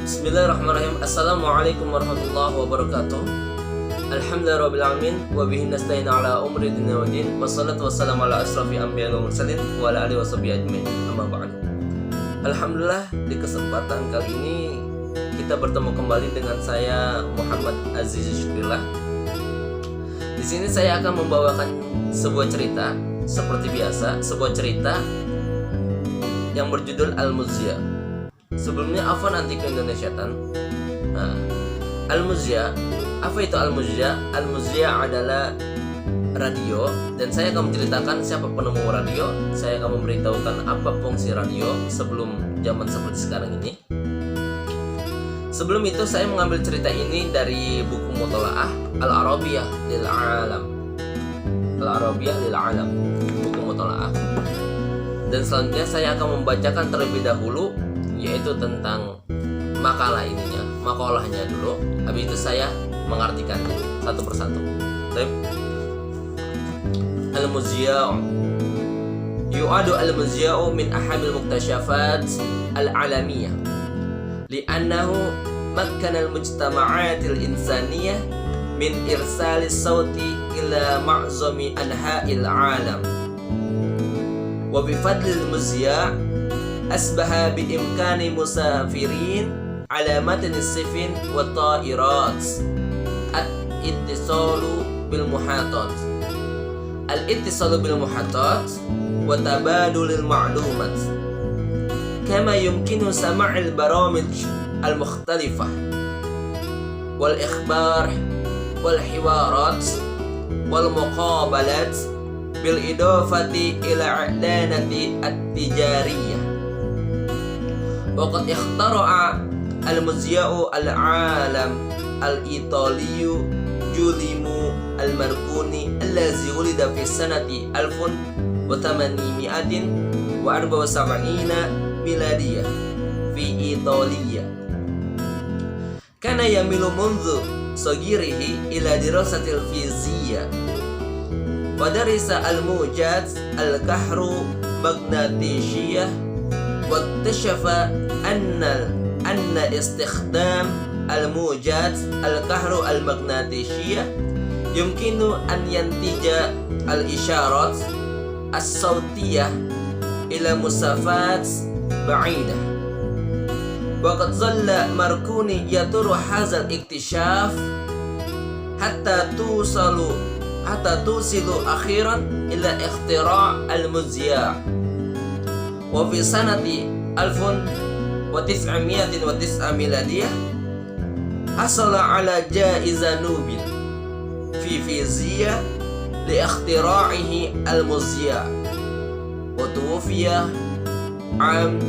Bismillahirrahmanirrahim. Assalamualaikum warahmatullahi wabarakatuh. Alhamdulillahirrabbilalamin. Wa bihi nasta'in ala umri dunya waddin. Wassalatu wassalamu ala asrafi anbiya'i wal mursalin wa ala alihi washabihi ajmain. Amma ba'du. Alhamdulillah, di kesempatan kali ini kita bertemu kembali dengan saya Muhammad Aziz Syukrillah. Di sini saya akan membawakan sebuah cerita seperti biasa, sebuah cerita yang berjudul Al-Muzia. Sebelumnya afwan anti ke Indonesiatan. Al-Muzia, apa itu Al-Muzia? Al-Muzia adalah radio, dan saya akan menceritakan siapa penemu radio. Saya akan memberitahukan apa fungsi radio sebelum zaman seperti sekarang ini. Sebelum itu saya mengambil cerita ini dari buku Mutola'ah Al-Arabiyah lil Alam. Al-Arabiyah lil Alam, buku Mutola'ah. Dan selanjutnya saya akan membacakan terlebih dahulu, yaitu tentang makalahnya dulu. Habis itu saya mengartikannya satu persatu. Al-Muzia'. Yu'adu al-Muzia' min ahamil muktashafat al-alamiyah li'annahu makkana al-mujtama'at al-insaniyah min irsali sawti ila ma'zami anha'il alam. Wa bifadlil Muzia' asbaha biimkani musafirin ala matni sifin wa ta'irat al-ittisalu bil muhatat wa tabadulil ma'lumat kama yumkinu sama'il baramij al-mukhtalifah wal ikhbar wal hiwarat wal muqabalat bil idafati ila i'lanati at-tijariyah. Waqad ikhtara'a al-Muzia' al-alam al-Italiyu Giuliano al-Marconi allazi wulida fi sanati 1874 miladiyah fi Italia. Kana yamilu mundu sagirihi ila dirasatil fiziyya wa darisa al-mujaz al-kahru magnatisiyah wa iktashafa anna istikhdam al-mujaz al-kahru al-magnatisiyah yumkinu an yantija al-isyarat as-sawtiyah ila musafat ba'idah. Wa qad zalla Marconi yaturu hadzal iktishaf hatta tusilu akhiran ila ikhtira' al-Muzia'. Wa fi sanati 1909 miladiyah hasala ala jaiza Nobel fi fiziyah li ikhtira'ihi al-Muzia' wa tuwfiya am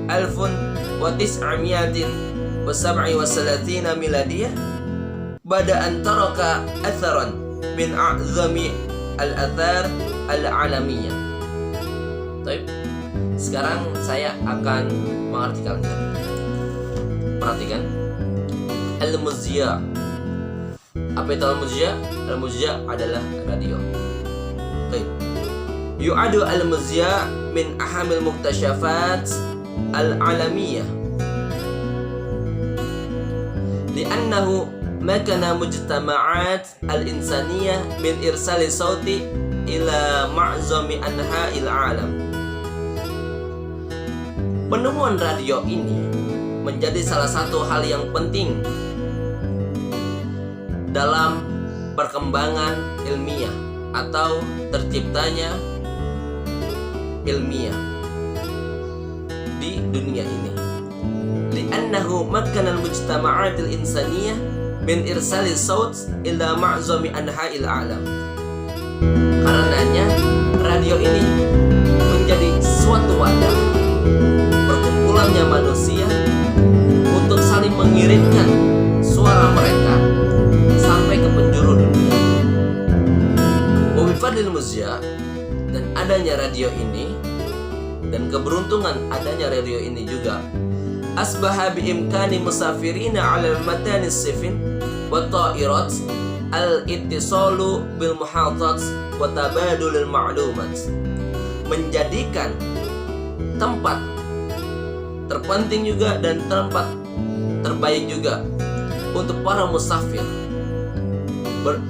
1937 miladiyah bada an taraka atharan min a'zami al-athar al-alamiyah. Baik, sekarang saya akan mengartikannya. Perhatikan. Al-Muzia'. Apa itu Al-Muzia'? Al-Muzia' adalah radio. Baik. Yu'adu al-Muzia' min ahamil muktashafat al-alamiyah li'annahu makana mujtama'at al-insaniyah min irsali sawti ila ma'zami anha'il alam. Penemuan radio ini menjadi salah satu hal yang penting dalam perkembangan ilmiah atau terciptanya ilmiah di dunia ini. Li'annahu makkana al-mujtama'at al-insaniyah min irsali saut ila ma'zami anha'il alam. Karenanya radio ini menjadi suatu wadah perkumpulannya manusia untuk saling mengirimkan suara mereka sampai ke penjuru dunia. Wa bifadlil Muzia', dan adanya radio ini dan keberuntungan adanya radio ini juga asbaha biimkani musafirina 'ala matani sifin wa ta'irat al-ittisalu bil muhatat wa tabadulil ma'lumat, menjadikan tempat terpenting juga dan tempat terbaik juga untuk para musafir.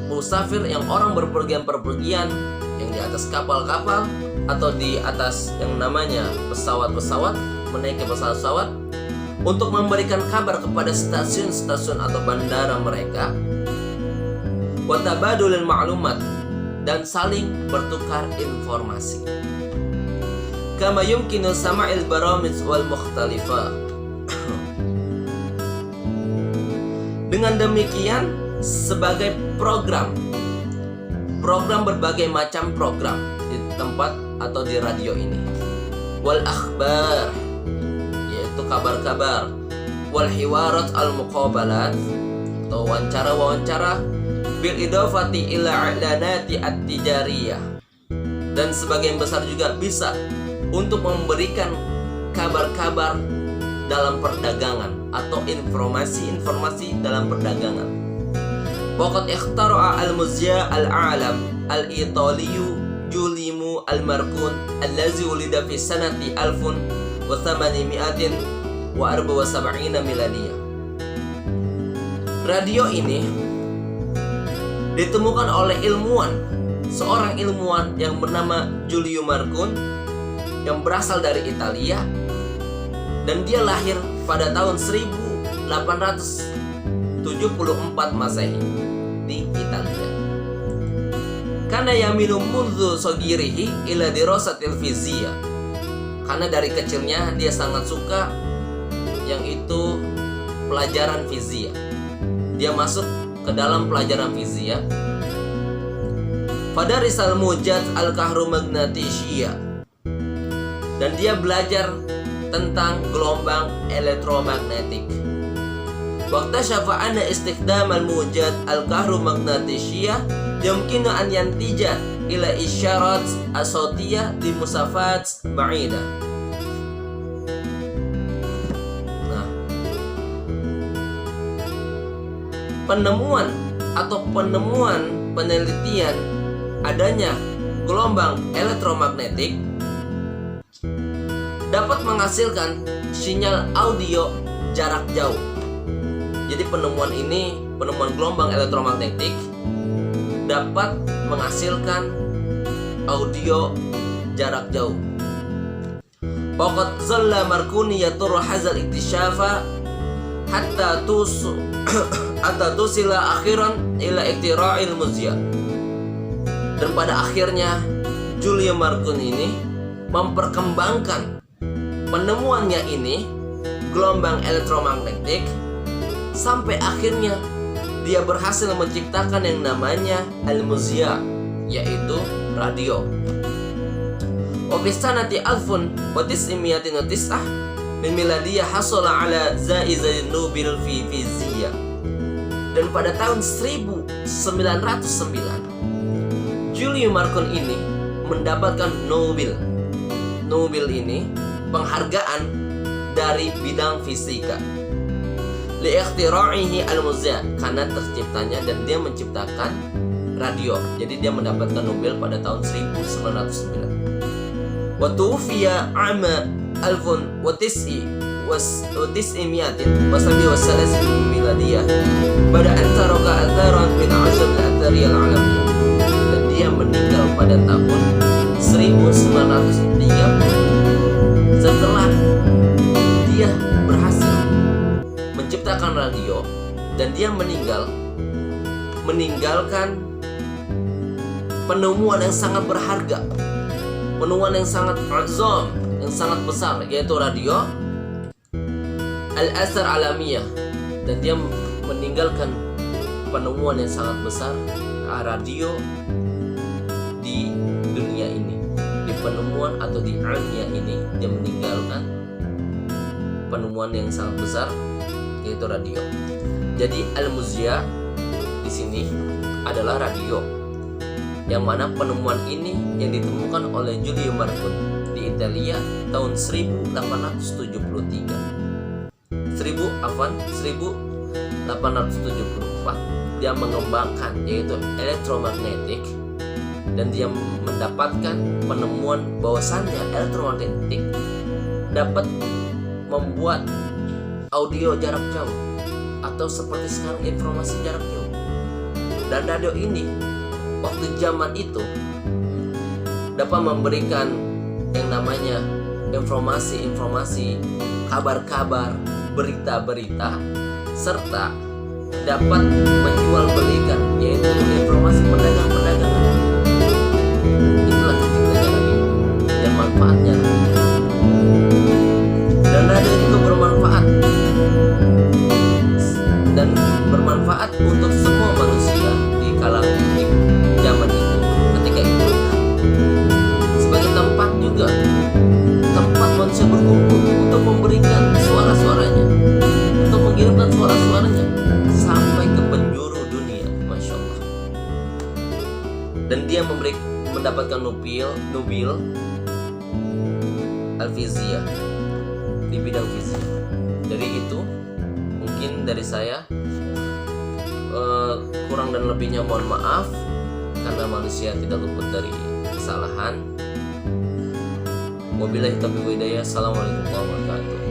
Musafir yang orang berpergian-perpergian, yang di atas kapal-kapal atau di atas yang namanya pesawat-pesawat, menaiki pesawat-pesawat, untuk memberikan kabar kepada stasiun-stasiun atau bandara mereka, wa tabadulil ma'lumat, dan saling bertukar informasi. Kama yumkinu sama'il baramij wal mukhtalifah. Dengan demikian, sebagai program berbagai macam program di tempat atau di radio ini, wal akhbar, yaitu kabar-kabar, wal hiwarat al muqabalat, atau wawancara-wawancara, bil idafati ila i'lanati at-tijariyah, dan sebagian besar juga bisa untuk memberikan kabar-kabar dalam perdagangan atau informasi-informasi dalam perdagangan. Waqad ikhtara'a al-muzya' al-a'lam al-Italiyu Giuliano al-Marconi allazi wulida fi sanati 1874 miladiyah. Radio ini ditemukan oleh seorang ilmuwan yang bernama Giuliano Marconi yang berasal dari Italia, dan dia lahir pada tahun 1874 Masehi di Italia. Karena yamilu mundu sogirihi ila dirasatil fizia, karena dari kecilnya dia sangat suka yang itu pelajaran fizia. Dia masuk ke dalam pelajaran fizia. Fadarisal mujad al-kahromagnetisiyah, dan dia belajar tentang gelombang elektromagnetik. Waktasyafa anna istikdam al-mujad al-kahromagnetisiyah yumkinu an yantija ila isyarat as-sautiyah di musafat ba'idah. Penemuan penelitian adanya gelombang elektromagnetik dapat menghasilkan sinyal audio jarak jauh. Jadi penemuan gelombang elektromagnetik dapat menghasilkan audio jarak jauh. Faqad zalla Marconi yatur hazal iktisyafa hatta tusila akhiran ila iktira'il muzya. Dan pada akhirnya Giuliano Marconi ini memperkembangkan penemuannya ini, gelombang elektromagnetik, sampai akhirnya dia berhasil menciptakan yang namanya al-muzya, yaitu radio. Wa fi sanati 1909 min miladiyah hasala ala zaizat Nobel fi fizika. Dan pada tahun 1909 Giuliano Marconi ini mendapatkan Nobel. Nobel ini penghargaan dari bidang fisika. Li ikhtira'ihi al-muzya, karena terciptanya dan dia menciptakan radio. Jadi dia mendapatkan Nobel pada tahun 1909. Wa tuwfiya 'ama 1937 miladiyah pada antaraka atharan min a'zam al-athariyah al-alamiyah. Dan dia meninggal pada tahun 1930 setelah dia berhasil menciptakan radio, dan dia meninggalkan penemuan yang sangat berharga, penemuan yang sangat azam, yang sangat besar, yaitu radio al-athar alamiyah. Dan dia meninggalkan penemuan yang sangat besar, radio di dunia ini, di penemuan atau di ilmiah ini. Dia meninggalkan penemuan yang sangat besar, yaitu radio. Jadi al-muzya di sini adalah radio, yang mana penemuan ini yang ditemukan oleh Giuliano Marconi di Italia tahun 1874. Dia mengembangkan yaitu elektromagnetik, dan dia mendapatkan penemuan bahwasannya elektromagnetik dapat membuat audio jarak jauh, atau seperti sekarang informasi jarak jauh. Dan radio ini waktu zaman itu dapat memberikan yang namanya informasi-informasi, kabar-kabar, berita-berita, serta dapat menjual belikan, yaitu informasi perdagangan-perdagangan. Itulah terciptanya radio dan manfaatnya. Dan radio itu bermanfaat untuk semua manusia di zaman itu, ketika itu, sebagai tempat juga, tempat manusia berkumpul untuk memberikan suara-suaranya, untuk mengirimkan suara-suaranya sampai ke penjuru dunia, masya Allah. Dan dia mendapatkan Nubil Al-Fiziyah di bidang fisik. Dari itu mungkin dari saya, kurang dan lebihnya mohon maaf, karena manusia tidak luput dari kesalahan. Wabillahi taufiq wal hidayah. Assalamualaikum warahmatullahi wabarakatuh.